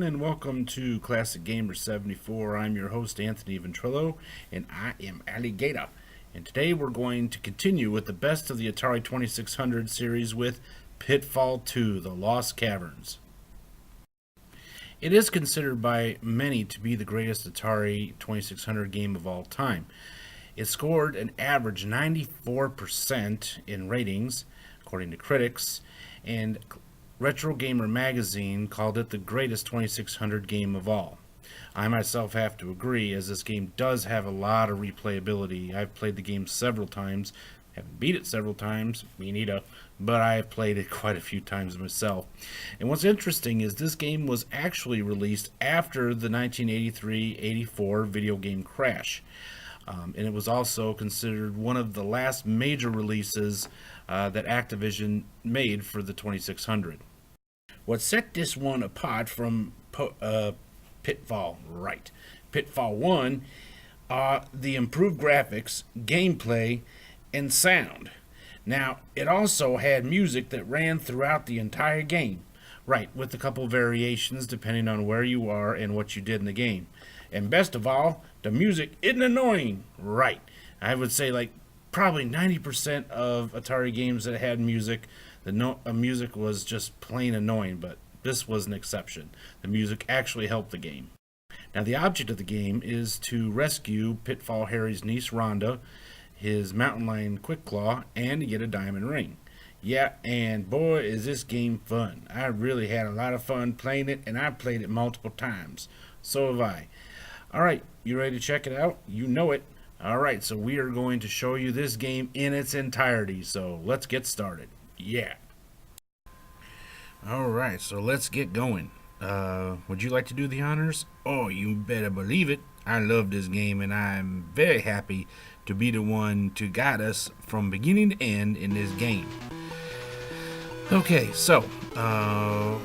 and welcome to Classic Gamer 74. I'm your host, Anthony Ventrilo, and I am Alligator. And today we're going to continue with the best of the Atari 2600 series with Pitfall 2, The Lost Caverns. It is considered by many to be the greatest Atari 2600 game of all time. It scored an average 94% in ratings, according to critics, and Retro Gamer magazine called it the greatest 2600 game of all. I myself have to agree, as this game does have a lot of replayability. I've played the game several times, haven't beat it several times, me neither, but I have played it quite a few times myself. And what's interesting is this game was actually released after the 1983-84 video game crash. And it was also considered one of the last major releases that Activision made for the 2600. What set this one apart from Pitfall, right? Pitfall 1 are the improved graphics, gameplay, and sound. Now, it also had music that ran throughout the entire game, right, with a couple variations depending on where you are and what you did in the game. And best of all, the music isn't annoying, right? I would say like probably 90% of Atari games that had music, the music was just plain annoying, but this was an exception. The music actually helped the game. Now, the object of the game is to rescue Pitfall Harry's niece Rhonda, his mountain lion Quick Claw, and to get a diamond ring. Yeah, and boy, is this game fun. I really had a lot of fun playing it, and I played it multiple times. So have I. Alright, you ready to check it out? You know it. Alright, so we are going to show you this game in its entirety, so let's get started. Yeah. Alright, so let's get going. Would you like to do the honors? Oh, you better believe it. I love this game, and I'm very happy to be the one to guide us from beginning to end in this game. Okay, so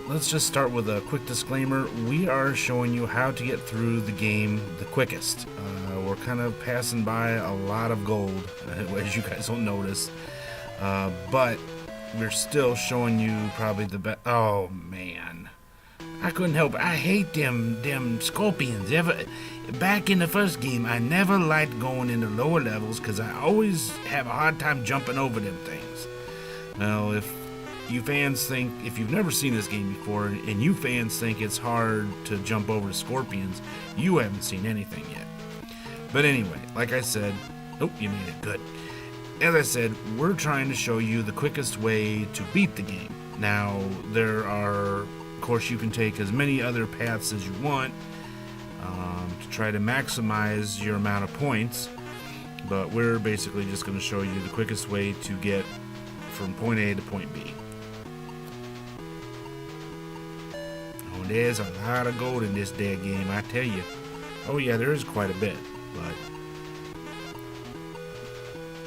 let's just start with a quick disclaimer. We are showing you how to get through the game the quickest. We're kind of passing by a lot of gold, as you guys will notice, but we're still showing you probably the best. Oh man, I couldn't help it. I hate them scorpions. Back in the first game, I never liked going into lower levels because I always have a hard time jumping over them things. Well, if you've never seen this game before, and you fans think it's hard to jump over the scorpions, you haven't seen anything yet. But anyway, like I said, oh, you made it good. As I said, we're trying to show you the quickest way to beat the game. Now, there are, of course, you can take as many other paths as you want to try to maximize your amount of points, but we're basically just going to show you the quickest way to get from point A to point B. Oh, there's a lot of gold in this dead game, I tell you. Oh yeah, there is quite a bit, but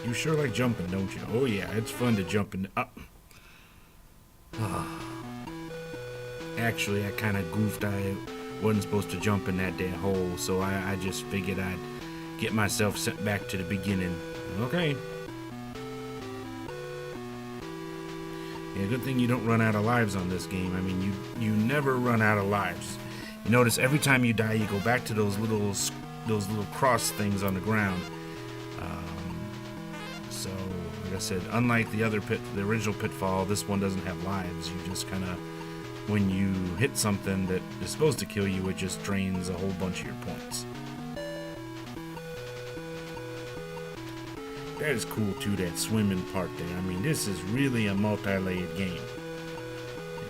you sure like jumping, don't you? Oh yeah, it's fun to jump in. Actually, I kind of goofed. I wasn't supposed to jump in that dead hole, so I just figured I'd get myself sent back to the beginning. Okay. Yeah, good thing you don't run out of lives on this game. I mean, you never run out of lives. You notice every time you die, you go back to those little cross things on the ground. So, like I said, unlike the original Pitfall, this one doesn't have lives. You just kind of, when you hit something that is supposed to kill you, it just drains a whole bunch of your points. That is cool too, that swimming part there. I mean, this is really a multi-layered game.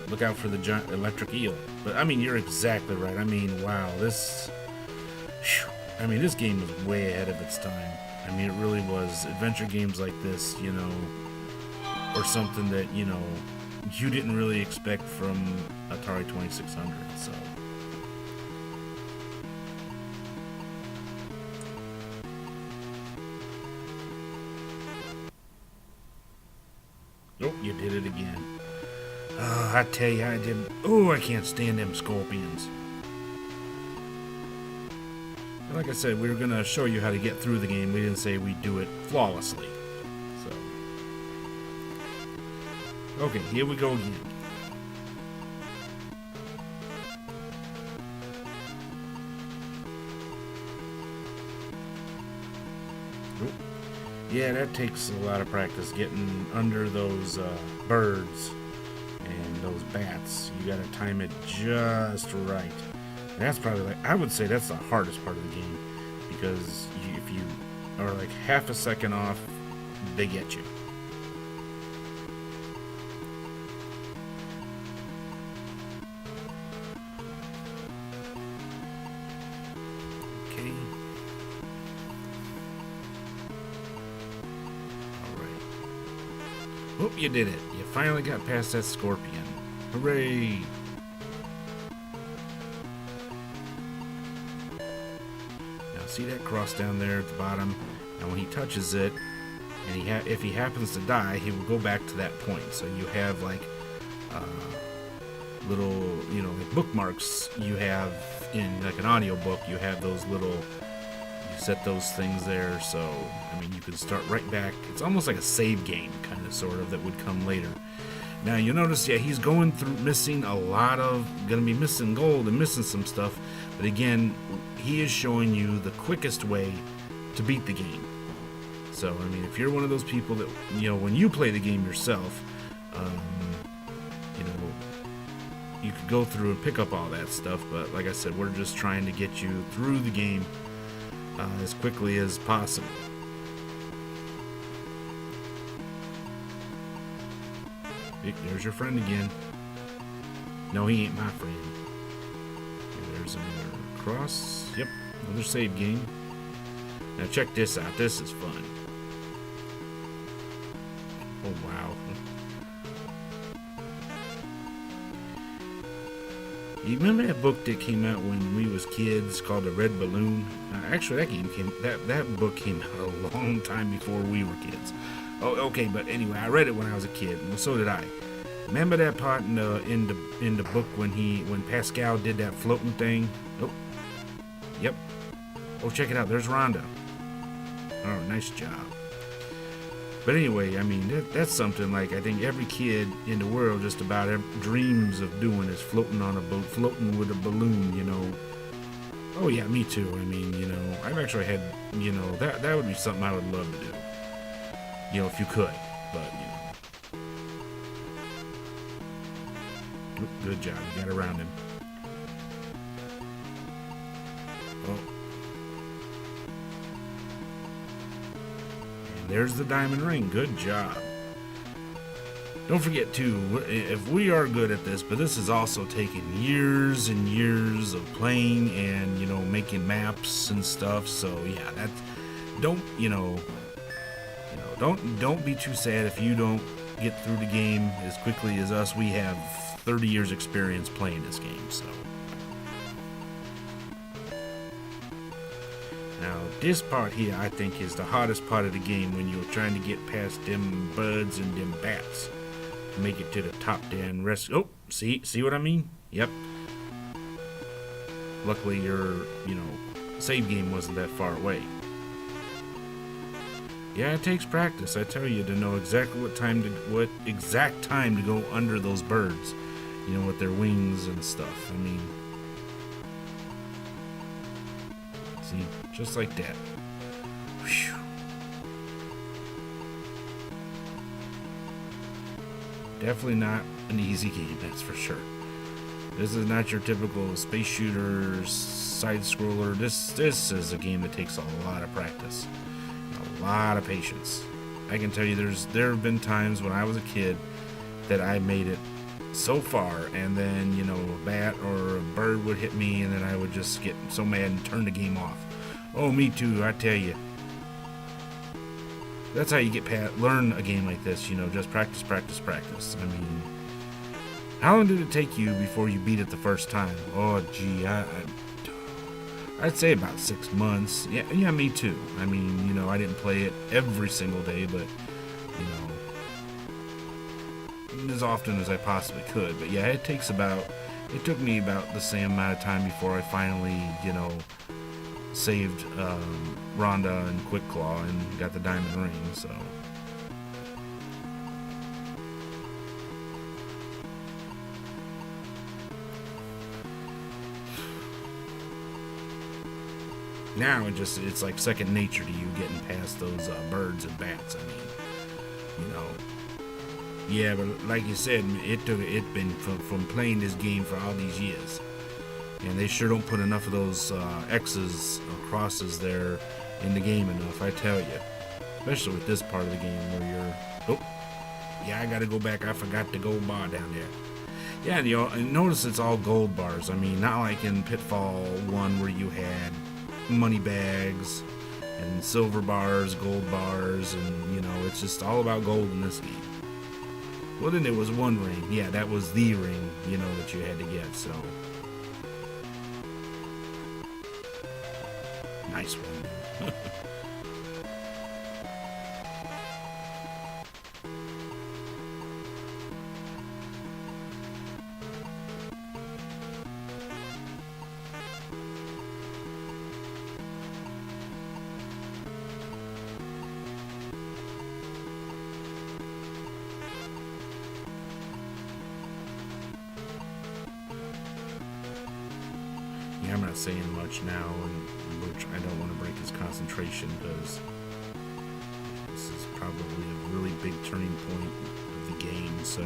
Look out for the giant electric eel. But I mean, you're exactly right. I mean, wow, this game was way ahead of its time. I mean, it really was. Adventure games like this, or something that, you didn't really expect from Atari 2600, so. Oh, you did it again. I tell you, I did. Oh, I can't stand them scorpions. Like I said, we were going to show you how to get through the game. We didn't say we do it flawlessly. So, okay, here we go again. Oop. Yeah, that takes a lot of practice getting under those birds and those bats. You gotta time it just right. And that's probably, like, I would say that's the hardest part of the game, because if you are like half a second off, they get you. Okay. Alright. Oh, you did it. You finally got past that scorpion. Hooray! Now see that cross down there at the bottom? And when he touches it, and if he happens to die, he will go back to that point. So you have like little, like bookmarks you have in like an audiobook. You have those little, you set those things there. So, I mean, you can start right back. It's almost like a save game, kind of, sort of, that would come later. Now, you'll notice, yeah, he's going through missing a lot of, going to be missing gold and missing some stuff. But again, he is showing you the quickest way to beat the game. So, I mean, if you're one of those people that, when you play the game yourself, you could go through and pick up all that stuff. But like I said, we're just trying to get you through the game as quickly as possible. There's your friend again. No, he ain't my friend. Okay, there's another cross. Yep, another save game. Now check this out. This is fun. Oh, wow. You remember that book that came out when we was kids called The Red Balloon? Actually, that book came out a long time before we were kids. Oh, okay, but anyway, I read it when I was a kid, and so did I. Remember that part in the book when Pascal did that floating thing? Oh, yep. Oh, check it out. There's Rhonda. Oh, nice job. But anyway, I mean, that's something like I think every kid in the world just about dreams of doing, is floating on a boat, floating with a balloon, Oh yeah, me too. I mean, I've actually had, that would be something I would love to do. If you could, but, Oop, good job, you got around him. Oh. There's the diamond ring. Good job. Don't forget, too, if we are good at this, but this is also taking years and years of playing and, making maps and stuff. So, yeah, that, don't be too sad if you don't get through the game as quickly as us. We have 30 years experience playing this game, so. Now, this part here, I think, is the hardest part of the game when you're trying to get past them buds and them bats to make it to the top there and rest. Oh, see what I mean? Yep. Luckily, your, save game wasn't that far away. Yeah, it takes practice, I tell you, to know exactly what exact time to go under those birds, with their wings and stuff. I mean, see, just like that. Whew. Definitely not an easy game, that's for sure. This is not your typical space shooter, side scroller. This is a game that takes a lot of practice. A lot of patience. I can tell you there have been times when I was a kid that I made it so far, and then a bat or a bird would hit me, and then I would just get so mad and turn the game off. Oh, me too, I tell you. That's how you learn a game like this, just practice. I mean, how long did it take you before you beat it the first time? Oh gee, I'd say about 6 months. Yeah, me too. I mean, I didn't play it every single day, but, as often as I possibly could. But yeah, it took me about the same amount of time before I finally, saved Rhonda and Quick Claw and got the diamond ring, so. Now it's like second nature to you getting past those birds and bats. I mean, you know. Yeah, but like you said, it's been from playing this game for all these years, and they sure don't put enough of those X's or crosses there in the game enough, I tell you. Especially with this part of the game where you're, oh, yeah, I gotta go back. I forgot the gold bar down there. Yeah, notice it's all gold bars. I mean, not like in Pitfall 1 where you had money bags and silver bars, gold bars, and you know, it's just all about gold in this game. Well, then there was one ring. Yeah, that was the ring, you know, that you had to get, so. Nice one. Yeah, I'm not saying much now, and I don't want to break his concentration because this is probably a really big turning point of the game, so.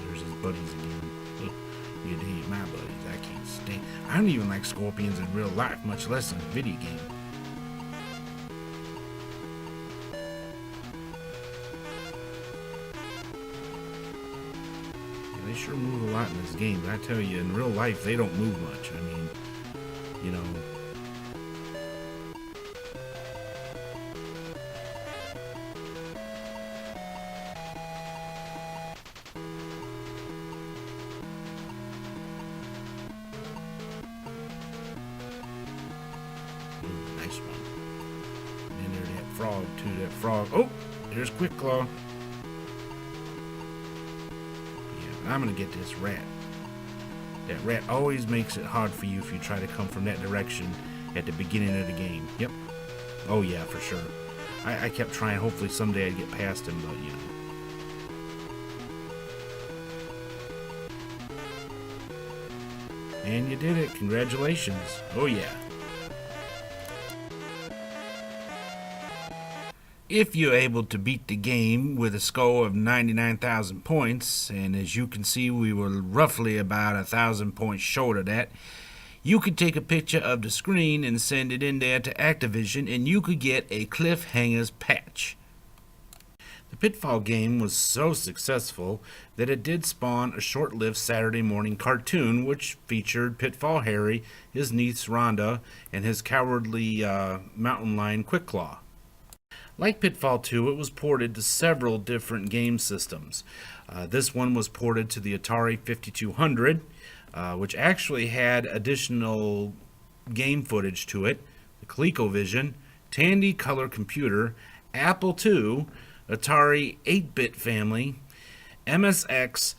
There's his buddies again. You'd hate my buddies. I can't stand. I don't even like scorpions in real life, much less in a video game. They sure move a lot in this game, but I tell you, in real life, they don't move much. I mean, you know. Ooh, nice one. And there's that frog, too. That frog. Oh, there's Quick Claw. I'm gonna get this rat. That rat always makes it hard for you if you try to come from that direction at the beginning of the game. Yep. Oh yeah, for sure. I kept trying. Hopefully someday I'd get past him, but you know. And you did it. Congratulations. Oh yeah. If you're able to beat the game with a score of 99,000 points, and as you can see we were roughly about 1,000 points short of that, you could take a picture of the screen and send it in there to Activision and you could get a Cliffhangers patch. The Pitfall game was so successful that it did spawn a short-lived Saturday morning cartoon which featured Pitfall Harry, his niece Rhonda, and his cowardly mountain lion Quick Claw. Like Pitfall 2, it was ported to several different game systems. This one was ported to the Atari 5200, which actually had additional game footage to it, the ColecoVision, Tandy Color Computer, Apple II, Atari 8-bit family, MSX,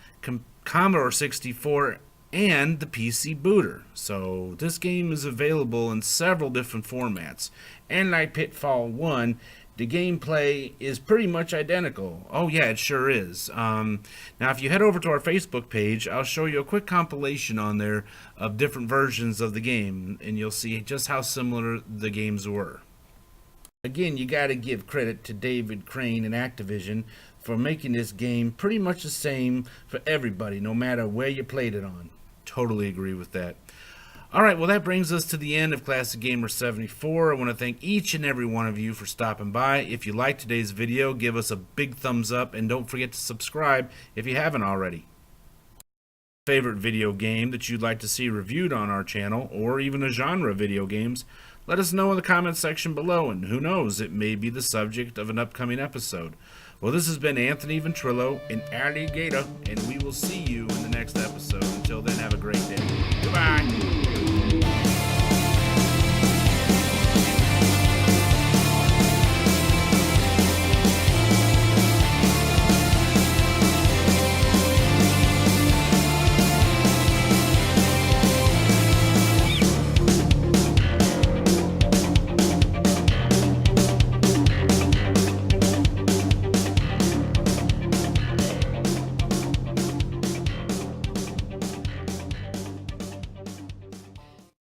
Commodore 64, and the PC booter. So this game is available in several different formats. And like Pitfall 1, the gameplay is pretty much identical. Oh yeah, it sure is. Now if you head over to our Facebook page, I'll show you a quick compilation on there of different versions of the game, and you'll see just how similar the games were. Again, you got to give credit to David Crane and Activision for making this game pretty much the same for everybody, no matter where you played it on. Totally agree with that. Alright, well that brings us to the end of Classic Gamer 74. I want to thank each and every one of you for stopping by. If you liked today's video, give us a big thumbs up and don't forget to subscribe if you haven't already. Favorite video game that you'd like to see reviewed on our channel, or even a genre of video games, let us know in the comments section below, and who knows, it may be the subject of an upcoming episode. Well, this has been Anthony Ventrilo and Alligator, and we will see you in the next episode. Until then, have a great day. Goodbye!